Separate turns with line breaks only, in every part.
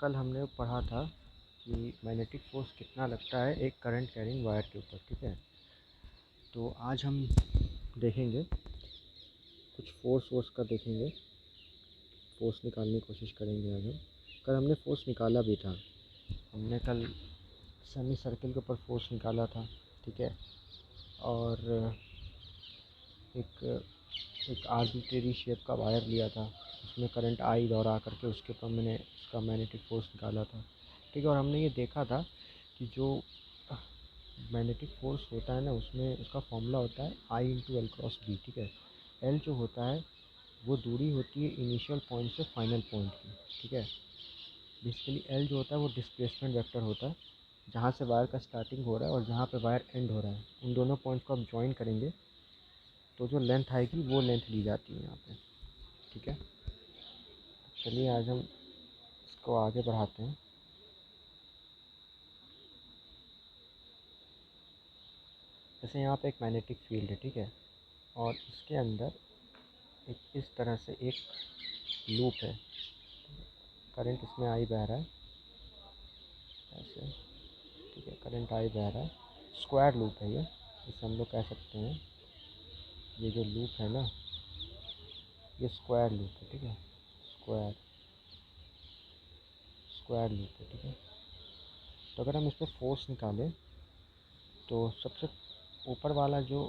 कल हमने पढ़ा था कि मैग्नेटिक फ़ोर्स कितना लगता है एक करंट कैरिंग वायर के ऊपर, ठीक है। तो आज हम देखेंगे कुछ फोर्स का देखेंगे, फ़ोर्स निकालने की कोशिश करेंगे आज हम। कल हमने फ़ोर्स निकाला भी था, हमने कल सेमी सर्किल के ऊपर फ़ोर्स निकाला था, ठीक है। और एक आर्बिट्रेरी शेप का वायर लिया था, उसमें करंट आई दौड़ा करके उसके ऊपर मैंने उसका मैग्नेटिक फ़ोर्स निकाला था, ठीक है। और हमने ये देखा था कि जो मैग्नेटिक फ़ोर्स होता है ना, उसमें उसका फॉर्मूला होता है I into L cross B, ठीक है। एल जो होता है वो दूरी होती है इनिशियल पॉइंट से फाइनल पॉइंट की, ठीक है। बेसिकली एल जो होता है वो डिस्प्लेसमेंट वेक्टर होता है, जहाँ से वायर का स्टार्टिंग हो रहा है और जहाँ पे वायर एंड हो रहा है, उन दोनों पॉइंट को आप ज्वाइन करेंगे तो जो लेंथ आएगी वो लेंथ ली जाती है यहाँ पे, ठीक है। चलिए आज हम इसको आगे बढ़ाते हैं। जैसे यहाँ पे एक मैग्नेटिक फील्ड है, ठीक है, और इसके अंदर एक इस तरह से एक लूप है, करंट इसमें आई बह रहा है ऐसे, ठीक है। करंट आई बह रहा है, स्क्वायर लूप है ये, इसे हम लोग कह सकते हैं। ये जो लूप है ना, ये स्क्वायर लूप है, ठीक है। स्क्वायर स्क्वायर लूप है, ठीक है। तो अगर हम इस पर फोर्स निकालें तो सबसे ऊपर वाला जो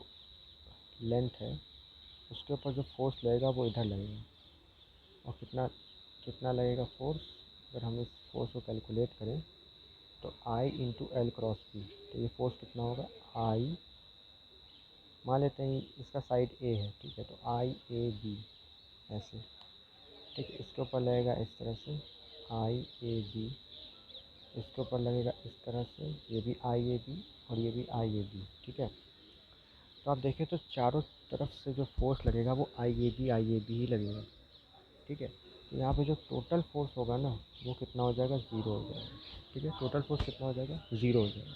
लेंथ है उसके ऊपर जो फोर्स लगेगा वो इधर लगेगा, और कितना कितना लगेगा फोर्स। अगर हम इस फोर्स को कैलकुलेट करें तो आई इंटू एल क्रॉस बी, तो ये फोर्स कितना होगा, आई, मान लेते हैं इसका साइड ए है, ठीक है, तो आई ए बी ऐसे, ठीक है। इसके ऊपर लगेगा इस तरह से आई ए बी, इसके ऊपर लगेगा इस तरह से, ये भी आई ए बी और ये भी आई ए बी, ठीक है। तो आप देखें तो चारों तरफ से जो फोर्स लगेगा वो आई ए बी ही लगेगा, ठीक है। तो यहाँ पे जो टोटल फोर्स होगा ना वो कितना हो जाएगा, ज़ीरो हो जाएगा, ठीक है। टोटल फोर्स कितना हो जाएगा, ज़ीरो हो जाएगा।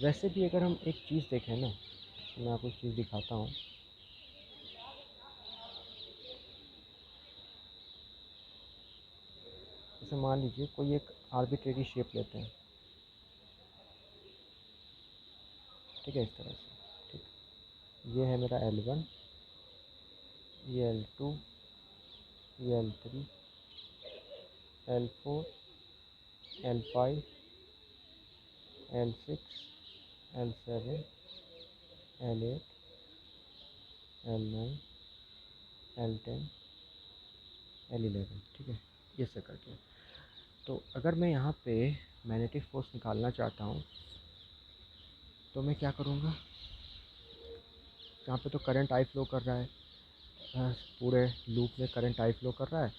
वैसे भी अगर हम एक चीज़ देखें ना, तो मैं आपको एक चीज़ दिखाता हूँ। जैसे मान लीजिए कोई एक आर्बिट्रेरी शेप लेते हैं, ठीक है, इस तरह से, ठीक। ये है मेरा L1, ये L2, ये L3, L4, L5, L6, L7, L8, L9, L10, L11, ठीक है, ये से करके। तो अगर मैं यहाँ पे मैग्नेटिक फोर्स निकालना चाहता हूँ तो मैं क्या करूँगा, यहाँ पे तो करंट आई फ्लो कर रहा है, पूरे लूप में करंट आई फ्लो कर रहा है।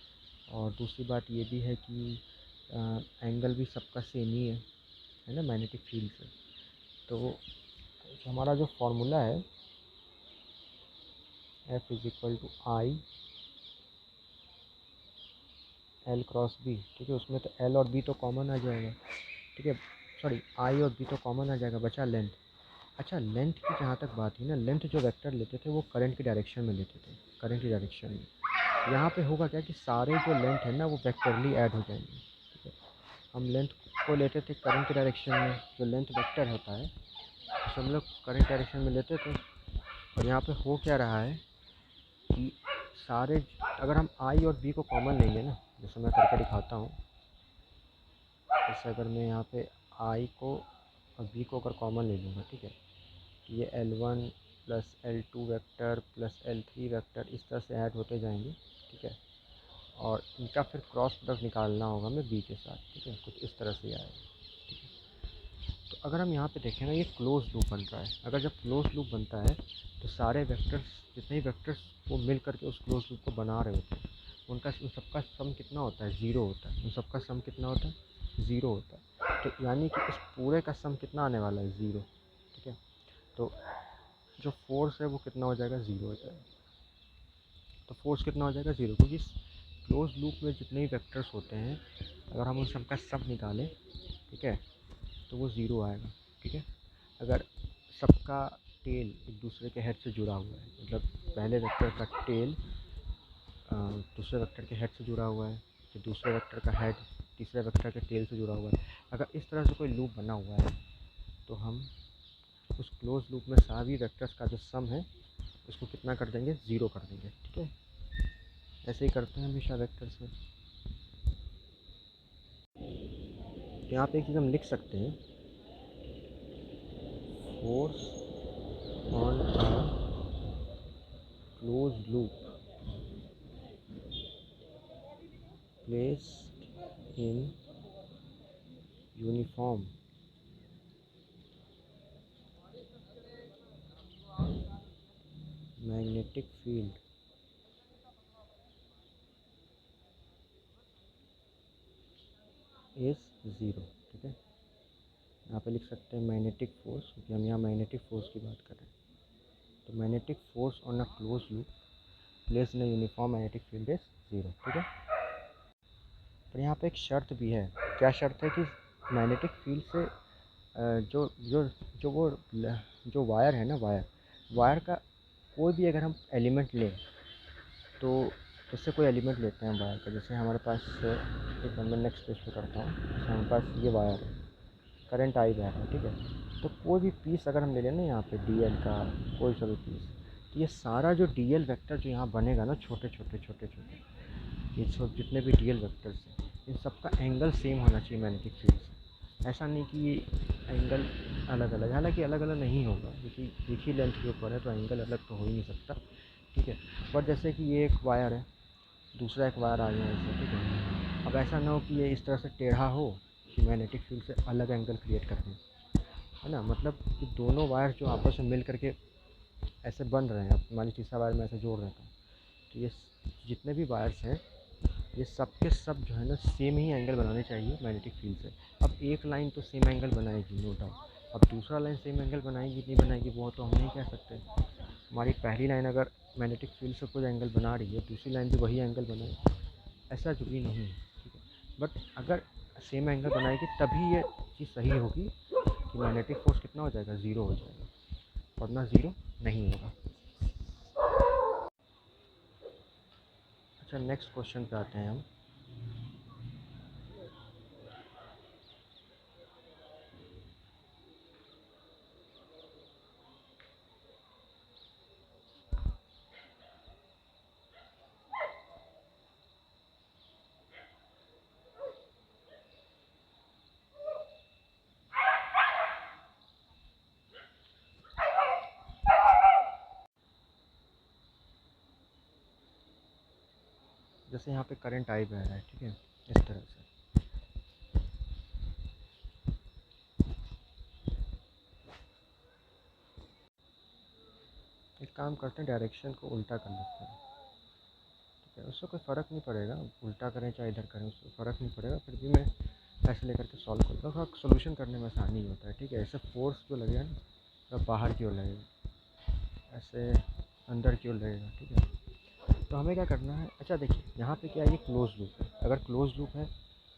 और दूसरी बात ये भी है कि एंगल भी सबका सेम ही है ना मैग्नेटिक फील्ड से। तो हमारा जो फार्मूला है F is equal to I L cross B, ठीक है। उसमें तो एल और बी तो कॉमन आ जाएगा, ठीक है, सॉरी आई और बी तो कॉमन आ जाएगा, बचा लेंथ। अच्छा, लेंथ की जहाँ तक बात है ना, लेंथ जो वेक्टर लेते थे वो करंट की डायरेक्शन में लेते थे, करंट की डायरेक्शन में। यहाँ पे होगा क्या कि सारे जो लेंथ है ना वो वेक्टरली ऐड हो जाएंगे, ठीक है। हम लेंथ को लेते थे करंट की डायरेक्शन में, जो लेंथ वेक्टर होता है उसे हम लोग करंट डायरेक्शन में लेते थे। और यहाँ पे हो क्या रहा है कि सारे, अगर हम आई और बी को कॉमन लेंगे ना, जैसे मैं करके दिखाता हूँ। जैसे अगर मैं यहाँ पे आई को और बी को अगर कॉमन ले लूँगा, ठीक है, ये L1 plus L2 vector plus L3 vector इस तरह से ऐड होते जाएंगे, ठीक है। और इनका फिर क्रॉस प्रोडक्ट निकालना होगा हमें बी के साथ, ठीक है, कुछ इस तरह से आएगा, ठीक है। तो अगर हम यहाँ पे देखें ना, ये क्लोज लूप बन रहा है। अगर जब क्लोज लूप बनता है तो सारे वेक्टर्स, जितने भी वेक्टर्स वो मिल करके उस क्लोज लूप को बना रहे होते हैं, उन सबका सम कितना होता है, ज़ीरो होता है। उन सबका सम कितना होता है, ज़ीरो होता है। तो यानी कि इस पूरे का सम कितना आने वाला है, ज़ीरो, ठीक है। तो जो फोर्स है वो कितना हो जाएगा, ज़ीरो हो जाएगा। तो फोर्स कितना हो जाएगा, ज़ीरो, क्योंकि इस क्लोज लूप में जितने भी वेक्टर्स होते हैं अगर हम उन सबका सम निकालें, ठीक है, तो वो ज़ीरो आएगा, ठीक है। अगर सबका टेल एक दूसरे के हेड से जुड़ा हुआ है, मतलब पहले वेक्टर का टेल दूसरे वेक्टर के हेड से जुड़ा हुआ है, फिर दूसरे वेक्टर का हेड तीसरे वेक्टर के टेल से जुड़ा हुआ है। अगर इस तरह से कोई लूप बना हुआ है तो हम उस क्लोज लूप में सभी वेक्टर्स का जो सम है उसको कितना कर देंगे, 0 कर देंगे। ठीक है, ऐसे ही करते हैं हमेशा वेक्टर्स में। यहाँ पे एक चीज़ हम लिख सकते हैं, force on a close loop placed in uniform magnetic field is 0। ठीक है, यहाँ पे लिख सकते हैं मैग्नेटिक फोर्स, क्योंकि हम यहाँ मैग्नेटिक फोर्स की बात कर रहे हैं। तो magnetic force on a close loop place in uniform magnetic field is 0। ठीक है, पर यहाँ पे एक शर्त भी है। क्या शर्त है कि मैग्नेटिक फील्ड से जो जो जो वो जो वायर है ना, वायर का कोई भी अगर हम एलिमेंट लें, तो जैसे कोई एलिमेंट लेते हैं वायर का, जैसे हमारे पास एक मैं नेक्स्ट पेज पे करता हूँ। जैसे हमारे पास ये वायर है, करंट आई बह रहा है। ठीक है, तो कोई भी पीस अगर हम ले लें ना यहाँ पे डीएल का कोई सा भी पीस, तो ये सारा जो डीएल वेक्टर जो यहाँ बनेगा ना, छोटे छोटे ये सब जितने भी डीएल वेक्टर्स हैं, इन सब का एंगल सेम होना चाहिए मैग्नेटिक फील्ड से। ऐसा नहीं कि ये एंगल अलग अलग, हालांकि अलग अलग नहीं होगा क्योंकि एक ही लेंथ के ऊपर है, तो एंगल अलग तो हो ही नहीं सकता। ठीक है, बट जैसे कि ये एक वायर है, दूसरा एक वायर आ गया ऐसे। ठीक है, अब ऐसा ना हो कि ये इस तरह से टेढ़ा हो कि मैग्नेटिक फील्ड से अलग एंगल क्रिएट कर दें, है ना। मतलब कि दोनों वायर जो आपस में मिल करके ऐसे बन रहे हैं, अब मान लीजिए तीसरा वायर मैं ऐसे जोड़ देता हूँ, तो ये जितने भी वायर्स हैं ये सब के सब जो है ना सेम ही एंगल बनाने चाहिए मैग्नेटिक फील्ड से। अब एक लाइन तो सेम एंगल बनाएगी नो डाउट, अब दूसरा लाइन सेम एंगल बनाएगी नहीं बनाएगी वो तो हम नहीं कह सकते। हमारी पहली लाइन अगर मैग्नेटिक फील्ड से कुछ एंगल बना रही है, दूसरी लाइन भी वही एंगल बनाए, ऐसा जरूरी नहीं है। ठीक है, बट अगर सेम एंगल बनाएगी तभी ये चीज़ सही होगी कि मैग्नेटिक फोर्स कितना हो जाएगा, 0 हो जाएगा, वरना 0 नहीं होगा। अच्छा, नेक्स्ट क्वेश्चन पे आते हैं हम। जैसे यहाँ पे करंट आई बह रहा है, ठीक है, इस तरह से। एक काम करते हैं, डायरेक्शन को उल्टा कर लेते हैं। ठीक है, उससे कोई फ़र्क नहीं पड़ेगा, उल्टा करें चाहे इधर करें उससे फ़र्क नहीं पड़ेगा, फिर भी मैं ऐसे लेकर के सॉल्व करता हूँ, थोड़ा सोल्यूशन करने में आसानी होता है। ठीक है, ऐसे फोर्स जो लगेगा ना तो बाहर की ओर लगेगा, ऐसे अंदर की ओर लगेगा। ठीक है, तो हमें क्या करना है, अच्छा देखिए यहाँ पे क्या है, ये क्लोज लूप है। अगर क्लोज लूप है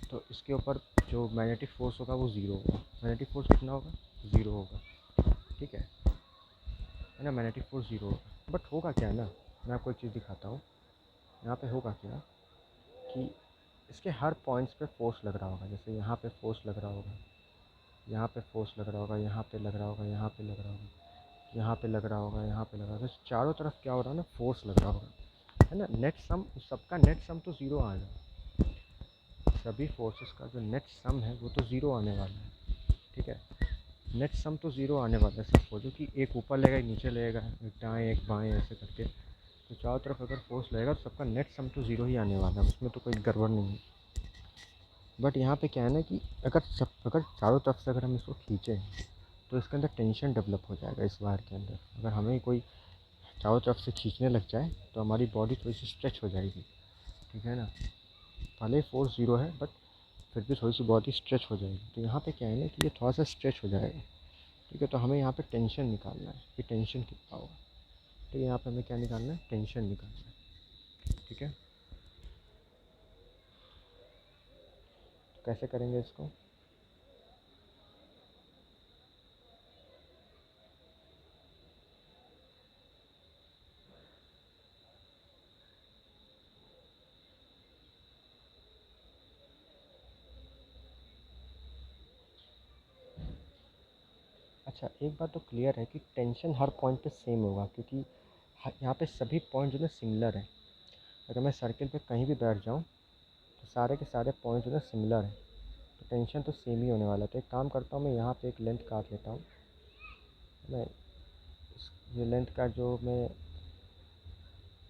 तो इसके ऊपर जो मैग्नेटिक फोर्स होगा वो 0 होगा। मैग्नेटिक फोर्स कितना होगा, 0 होगा। ठीक है ना, मैग्नेटिक फोर्स 0 होगा। बट होगा क्या ना, मैं आपको एक चीज़ दिखाता हूँ। यहाँ पे होगा क्या कि इसके हर पॉइंट्स पे फोर्स लग रहा होगा। जैसे यहाँ पे फोर्स लग रहा होगा, यहाँ पे फोर्स लग रहा होगा, यहाँ पे लग रहा होगा, यहाँ पे लग रहा होगा, यहाँ पे लग रहा होगा, यहाँ पे लग रहा होगा। तो चारों तरफ क्या हो रहा है ना, फोर्स लग रहा होगा, है ना। नेट सम, सबका नेट सम तो 0 आएगा। सभी फोर्सेस का जो नेट सम है वो तो 0 आने वाला है। ठीक है, नेट सम तो 0 आने वाला है। सपोज कि एक ऊपर लगेगा, एक नीचे लगेगा, एक दाएँ एक बाएँ ऐसे करके, तो चारों तरफ अगर फोर्स लगेगा तो सबका नेट सम तो 0 ही आने वाला है, उसमें तो कोई गड़बड़ नहीं है। बट यहाँ पे क्या है ना कि अगर चारों तरफ से अगर हम इसको खींचें तो इसके अंदर टेंशन डेवलप हो जाएगा इस वायर के अंदर। अगर हमें कोई चारों तरफ से खींचने लग जाए तो हमारी बॉडी थोड़ी सी स्ट्रेच हो जाएगी। ठीक है ना, भले ही फोर्स 0 है बट फिर भी थोड़ी सी बॉडी स्ट्रेच हो जाएगी। तो यहाँ पे क्या है ना कि ये थोड़ा सा स्ट्रेच हो जाएगा। ठीक है, तो हमें यहाँ पे टेंशन निकालना है कि टेंशन कितना होगा। तो यहाँ पे हमें क्या निकालना है, टेंशन निकालना है। ठीक है, तो कैसे करेंगे इसको, अच्छा, एक बात तो क्लियर है कि टेंशन हर पॉइंट पे सेम होगा, क्योंकि यहाँ पे सभी पॉइंट जो है सिमिलर है। अगर मैं सर्किल पे कहीं भी बैठ जाऊँ तो सारे के सारे पॉइंट जो है सिमिलर है, तो टेंशन तो सेम ही होने वाला है। तो एक काम करता हूँ, मैं यहाँ पे एक लेंथ काट लेता हूँ। मैं ये लेंथ का जो मैं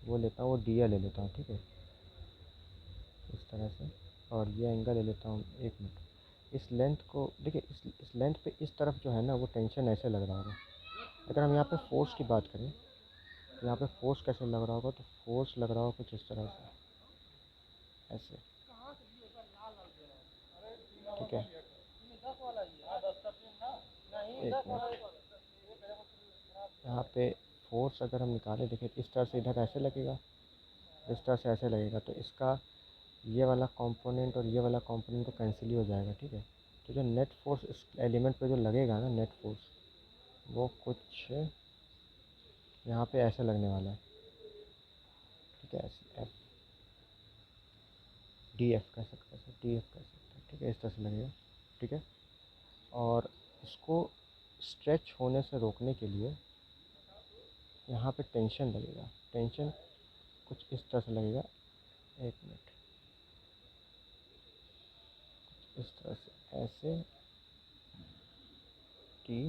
वो लेता हूँ वो डी ले लेता हूँ, ठीक है, इस तरह से। और ये एंगल ले लेता हूँ, 1 मिनट। इस लेंथ को देखिए, इस लेंथ पे इस तरफ जो है ना वो टेंशन ऐसे लग रहा होगा। अगर हम यहाँ पे फोर्स की बात करें तो यहाँ पे फोर्स कैसे लग रहा होगा, तो फोर्स लग रहा होगा कुछ इस तरह से, ऐसे, ठीक है। 1 मिनट, यहाँ पे फोर्स अगर हम निकालें, देखिए इस तरह से इधर ऐसे लगेगा, इस तरह से ऐसे लगेगा, तो इसका ये वाला कंपोनेंट और ये वाला कंपोनेंट तो कैंसिल ही हो जाएगा, ठीक है। तो जो नेट फोर्स इस एलिमेंट पे जो लगेगा ना, नेट फोर्स, वो कुछ यहाँ पे ऐसे लगने वाला है, ठीक है, ऐसे एफ डी एफ कह सकते हैं, डी एफ कह सकते हैं, ठीक है, इस तरह से लगेगा, ठीक है। और इसको स्ट्रेच होने से रोकने के लिए यहाँ पे टेंशन लगेगा, टेंशन कुछ इस तरह से लगेगा। 1 मिनट, इस तरह से ऐसे टी,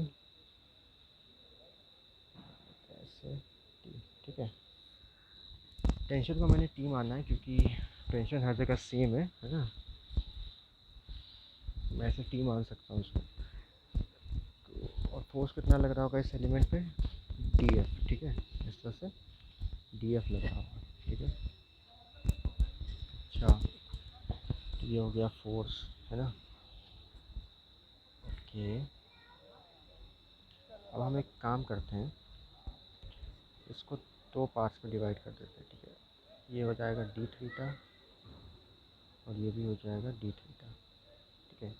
ऐसे टी, ठीक है। टेंशन को मैंने टी माना है क्योंकि टेंशन हर जगह सेम है ना। मैं ऐसे टी मान सकता हूँ इसको। तो और फोर्स कितना लग रहा होगा इस एलिमेंट पे, डी एफ, ठीक है, इस तरह से डी एफ लग रहा होगा, ठीक है। अच्छा, तो ये हो गया फोर्स, है ना। ओके, अब हम एक काम करते हैं, इसको 2 पार्ट्स में डिवाइड कर देते हैं, ठीक है। ये हो जाएगा डी थीटा और ये भी हो जाएगा डी थीटा, ठीक है।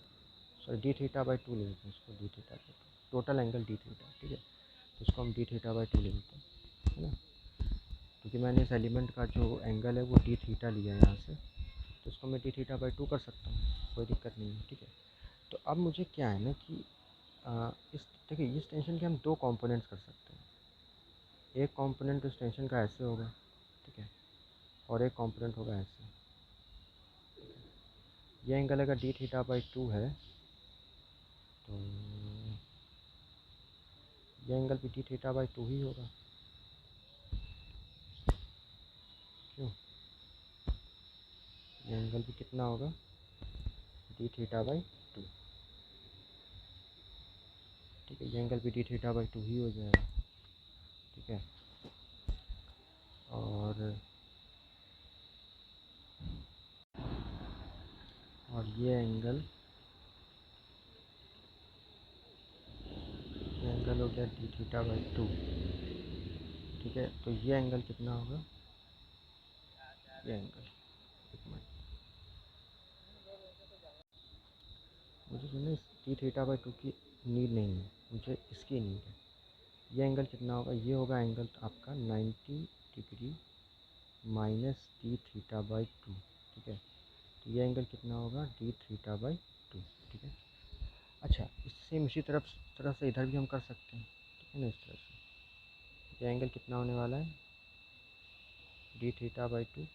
सॉरी, डी थीटा बाई 2 ले लेते हैं इसको, D theta by 2, total angle D theta, ठीक है। तो इसको हम डी थीटा बाई 2 ले लेते हैं, है ना, क्योंकि मैंने इस एलिमेंट का जो एंगल है वो डी थीटा लिया है यहाँ से, तो इसको मैं डी थीटा बाई 2 कर सकता हूँ, कोई दिक्कत नहीं है, ठीक है। तो अब मुझे क्या है ना कि इस देखिए, इस टेंशन के हम 2 कंपोनेंट्स कर सकते हैं। एक कंपोनेंट इस टेंशन का ऐसे होगा, ठीक है, और एक कंपोनेंट होगा ऐसे। ये एंगल अगर डी थीटा बाई 2 है तो ये एंगल भी डी थीटा बाई 2 ही होगा, क्यों। ये एंगल भी कितना होगा, डी थीटा बाई 2, ठीक है। ये एंगल भी डी थीटा बाई 2 ही हो जाएगा, ठीक है। और ये एंगल हो गया डी थीटा बाई 2, ठीक है। तो ये एंगल कितना होगा, ये एंगल, एक मिनट, मुझे जो है डी थीटा बाई 2 की नीड नहीं है, मुझे इसकी नीड है। ये एंगल कितना होगा, ये होगा एंगल आपका 90 degree minus D theta by 2, ठीक है। तो ये एंगल कितना होगा, डी थीटा बाई 2, ठीक है। अच्छा, सेम इसी तरह से इधर भी हम कर सकते हैं, ठीक है ना, इस तरह से। ये एंगल कितना होने वाला है, डी थीटा बाई 2,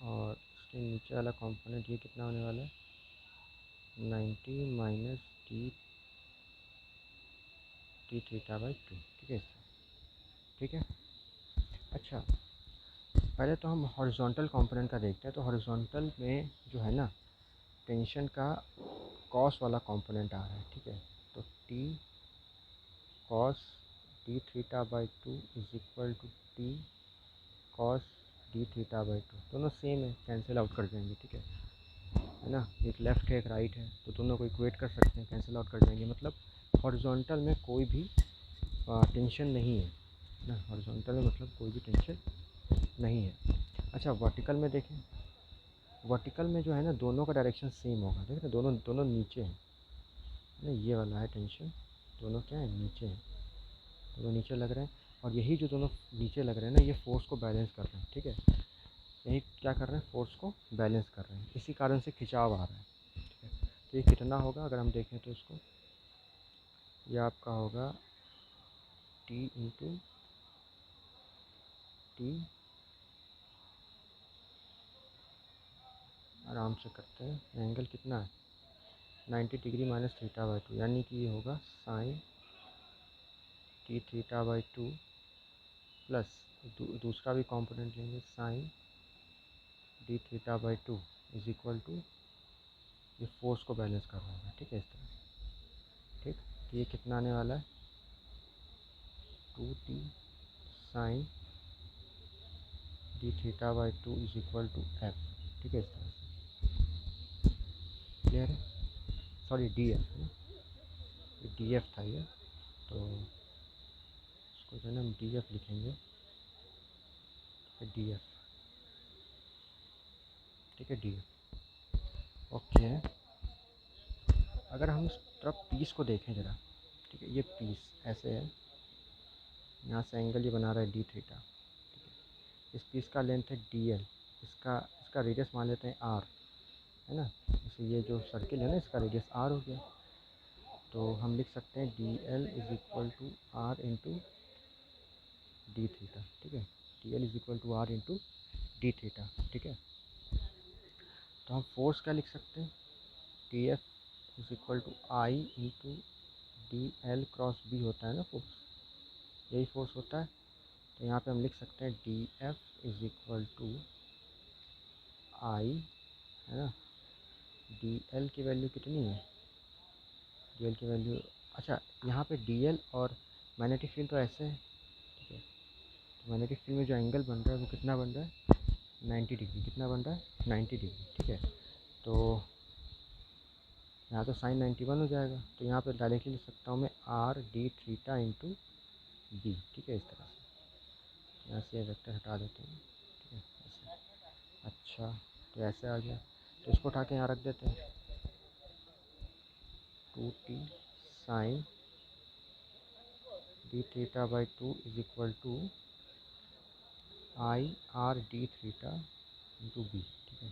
और इसके नीचे वाला कंपोनेंट ये कितना होने वाला है, 90 माइनस डी थीटा बाई 2, ठीक है, इस तरह, ठीक है। अच्छा, पहले तो हम हॉरिजॉन्टल कंपोनेंट का देखते हैं। तो हॉरिजॉन्टल में जो है ना, टेंशन का कॉस वाला कंपोनेंट आ रहा है, ठीक है। तो T cos D theta by 2 is equal to T cos D theta by 2, दोनों सेम है, कैंसिल आउट कर जाएंगे, ठीक है ना। एक लेफ़्ट है एक राइट है, तो दोनों को इक्वेट कर सकते हैं, कैंसिल आउट कर जाएंगे। मतलब हॉरिजॉन्टल में कोई भी टेंशन नहीं है ना, हॉरिजॉन्टल में मतलब कोई भी टेंशन नहीं है। अच्छा, वर्टिकल में देखें, वर्टिकल में जो है ना दोनों का डायरेक्शन सेम होगा, देख रहे, दोनों दोनों नीचे हैं ना, ये वाला है टेंशन, दोनों क्या है, नीचे हैं, दोनों नीचे लग रहे हैं। और यही जो दोनों नीचे लग रहे हैं ना, ये फोर्स को बैलेंस कर रहे हैं, ठीक है। यही क्या कर रहे हैं, फोर्स को बैलेंस कर रहे हैं, इसी कारण से खिंचाव आ रहा है, ठीक है। तो ये कितना होगा, अगर हम देखें तो इसको, ये आपका होगा टी इंटू टी, आराम से करते हैं, एंगल कितना है 90 degree minus theta by two, यानी कि ये होगा sine T theta by two plus दूसरा भी कंपोनेंट लेंगे sine D theta by two is equal to, ये फोर्स को बैलेंस कर रहा है, ठीक है, इस तरह से। ठीक, तो ये कितना आने वाला है 2t sine D theta by two is equal to F, ठीक है, इस तरह से। क्लियर है, सॉरी डी एफ है ना, ये डी एफ था ये, तो इसको जो है ना हम डी एफ लिखेंगे, डी एफ, ठीक है, डी एफ। ओके, अगर हम इस तरफ पीस को देखें ज़रा, ठीक है, ये पीस ऐसे है, यहाँ से एंगल ये बना रहा है डी थीटा, ठीक है, इस पीस का लेंथ है डी एल, इसका इसका रेडियस मान लेते हैं आर, है ना, जैसे ये जो सर्किल है ना इसका रेडियस आर हो गया, तो हम लिख सकते हैं D L is equal to R into D theta, ठीक है, D L is equal to R into D theta, ठीक है। तो हम फोर्स क्या लिख सकते हैं, D F is equal to I into D L cross B होता है ना फोर्स, यही फोर्स होता है, तो यहाँ पे हम लिख सकते हैं D F is equal to I, है ना, डी एल की वैल्यू कितनी है, डी एल की वैल्यू, अच्छा यहाँ पे डी एल और मैग्नेटिक फील्ड तो ऐसे है, ठीक है, तो मैग्नेटिक फील्ड में जो एंगल बन रहा है वो कितना बन रहा है 90 डिग्री, कितना बन रहा है 90 डिग्री, ठीक है, तो यहाँ तो साइन 91 हो जाएगा, तो यहाँ पे डायरेक्टली लिख सकता हूँ मैं R D theta into B, ठीक है, इस तरह से, यहाँ से वेक्टर हटा देते हैं, ठीक है, ऐसे, अच्छा, तो ऐसे आ गया, तो इसको उठा के यहाँ रख देते हैं, 2t sine D theta by two is equal to I R D theta into B, ठीक है,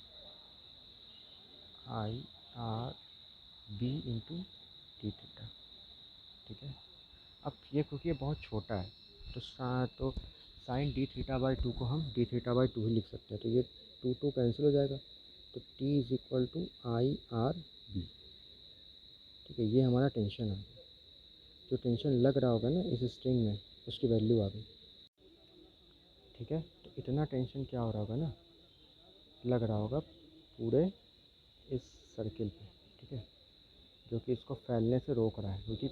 I R B into D theta, ठीक है। अब ये क्योंकि ये बहुत छोटा है, तो sine D theta by two को हम डी थीटा बाई टू ही लिख सकते हैं, तो ये टू टू कैंसिल हो जाएगा, तो T is equal to I R B, ठीक है, ये हमारा टेंशन है, जो टेंशन लग रहा होगा ना इस स्ट्रिंग में उसकी वैल्यू आ गई, ठीक है, तो इतना टेंशन क्या हो रहा होगा ना, लग रहा होगा पूरे इस सर्किल पे, ठीक है, जो कि इसको फैलने से रोक रहा है, क्योंकि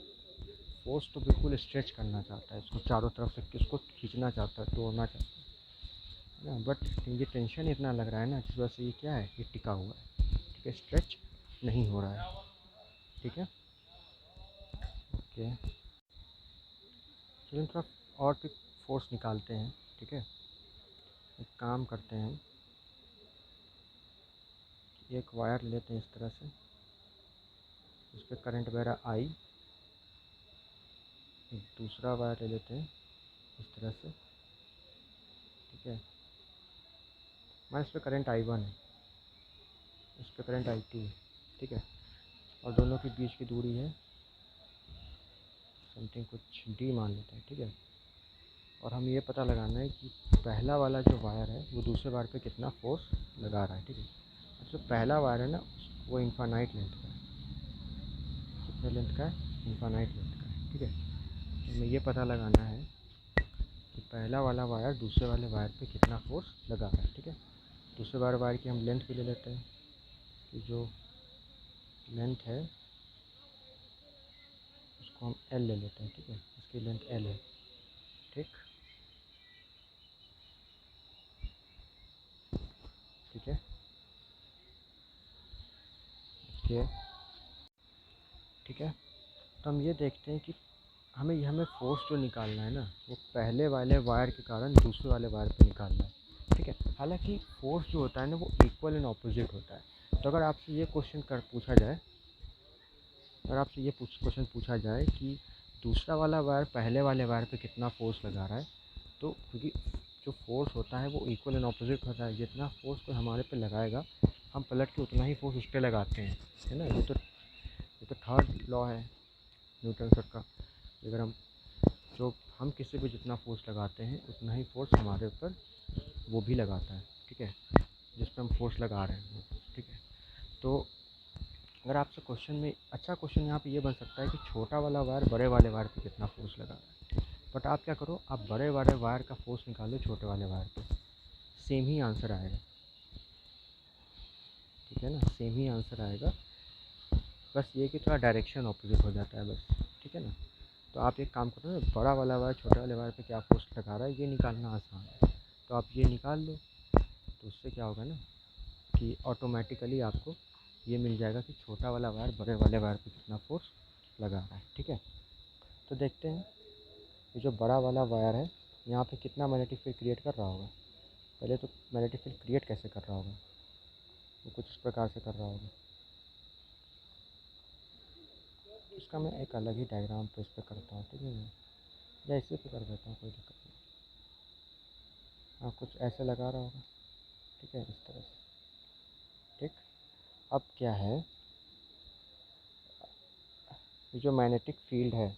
फोर्स तो बिल्कुल स्ट्रेच करना चाहता है इसको, चारों तरफ से इसको खींचना चाहता है, तोड़ना चाहता है ना, बट ये टेंशन इतना लग रहा है ना, जिस वजह से ये क्या है, ये टिका हुआ है, ठीक है, स्ट्रेच नहीं हो रहा है, ठीक है। ओके, चलिए थोड़ा और भी फोर्स निकालते हैं, ठीक है, एक काम करते हैं, एक वायर लेते हैं इस तरह से, इस पर करंट बह रहा आई, एक दूसरा वायर ले लेते हैं इस तरह से, ठीक है, मैं इस पर करंट I1 है, इस पर करंट I2 है, ठीक है, और दोनों के बीच की दूरी है समथिंग कुछ d मान लेते हैं, ठीक है, और हम ये पता लगाना है कि पहला वाला जो वायर है वो दूसरे वायर पे कितना फोर्स लगा रहा है, ठीक है, जो पहला वायर है ना वो इनफाइनाइट लेंथ का है, कितने लेंथ का है, इनफाइनाइट लेंथ का है, ठीक है, तो हमें ये पता लगाना है कि पहला वाला वायर दूसरे वाले वायर पे कितना फोर्स लगा रहा है, ठीक है, दूसरे वायर की हम लेंथ भी ले लेते हैं, कि जो लेंथ है उसको हम L ले लेते हैं, ठीक है, इसकी लेंथ L है, ठीक, ठीक है, ओके, ठीक है, तो हम ये देखते हैं कि हमें फोर्स जो निकालना है ना वो पहले वाले वायर के कारण दूसरे वाले वायर पे निकालना है, ठीक है, हालांकि फोर्स जो होता है ना वो इक्वल एंड ऑपोजिट होता है, तो अगर आपसे ये क्वेश्चन पूछा जाए, अगर आपसे ये क्वेश्चन पूछा जाए कि दूसरा वाला वायर पहले वाले वायर पे कितना फोर्स लगा रहा है, तो क्योंकि जो फोर्स होता है वो इक्वल एंड ऑपोजिट होता है, जितना फोर्स कोई हमारे पे लगाएगा हम पलट के उतना ही फोर्स उस पर लगाते हैं, है ना, ये तो थर्ड लॉ है न्यूटन सर का। अगर हम किसी पे जितना फोर्स लगाते हैं उतना ही फोर्स हमारे ऊपर वो भी लगाता है, ठीक है, जिस पे हम फोर्स लगा रहे हैं वो, ठीक है। तो अगर आपसे क्वेश्चन में अच्छा क्वेश्चन यहाँ पे ये बन सकता है कि छोटा वाला वायर बड़े वाले वायर पे कितना फोर्स लगा रहा है, बट आप क्या करो, आप बड़े वाले वायर का फोर्स निकालो छोटे वाले वायर पे, सेम ही आंसर आएगा, ठीक है ना, सेम ही आंसर आएगा। बस ये कि थोड़ा डायरेक्शन ऑपोजिट हो जाता है बस, ठीक है ना। तो आप एक काम करो ना, बड़ा वाला वायर छोटे वाले वायर पे क्या फोर्स लगा रहा है ये निकालना आसान है, तो आप ये निकाल लो। तो उससे क्या होगा ना कि ऑटोमेटिकली आपको ये मिल जाएगा कि छोटा वाला वायर बड़े वाले वायर पे कितना फोर्स लगा रहा है, ठीक है। तो देखते हैं ये जो बड़ा वाला वायर है यहाँ पे कितना मैग्नेटिक फील्ड क्रिएट कर रहा होगा। पहले तो मैग्नेटिक फील्ड क्रिएट कैसे कर रहा होगा, वो कुछ इस प्रकार से कर रहा होगा। इसका मैं एक अलग ही डायग्राम पे इस पर करता हूँ, ठीक है, या इसी पे कर देता हूँ, कोई दिक्कत नहीं। हाँ, कुछ ऐसे लगा रहा होगा, ठीक है, इस तरह से, ठीक। अब क्या है, ये जो मैग्नेटिक फील्ड है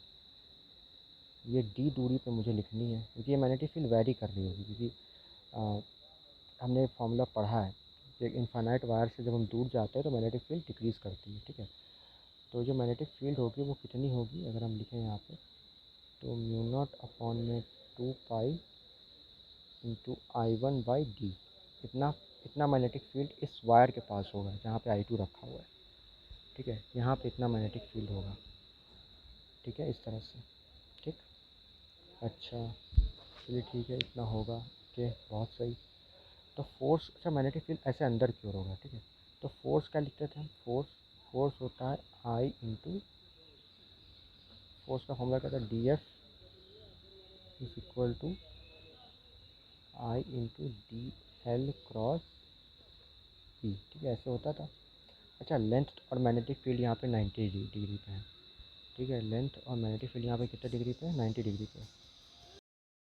ये डी दूरी पे मुझे लिखनी है, क्योंकि ये मैग्नेटिक फील्ड वैरी कर रही होगी, क्योंकि हमने फार्मूला पढ़ा है कि इनफाइनाइट वायर से जब हम दूर जाते हैं तो मैग्नेटिक फील्ड डिक्रीज़ करती है, ठीक है। तो जो मैग्नेटिक फील्ड होगी वो कितनी होगी, अगर हम लिखें यहाँ पे, तो म्यू नॉट अपॉन में 2 पाई इंटू I1/d, इतना इतना मैग्नेटिक फील्ड इस वायर के पास होगा जहाँ पे I2 रखा हुआ है, ठीक है, यहाँ पे इतना मैग्नेटिक फील्ड होगा, ठीक है, इस तरह से, ठीक। अच्छा चलिए ठीक है, इतना होगा, ओके, बहुत सही। तो फोर्स, अच्छा मैग्नेटिक फील्ड ऐसे अंदर की ओर होगा, ठीक है। तो फोर्स क्या लिखते थे हम, फोर्स होता है आई इंटू, फोर्स का फॉर्मूला क्या था, DF is equal to I into DL cross B, ठीक है, ऐसे होता था। अच्छा लेंथ और मैग्नेटिक फील्ड यहाँ पे 90 डिग्री पे है, ठीक है, लेंथ और मैग्नेटिक फील्ड यहाँ पे कितने डिग्री पे है, 90 डिग्री पे।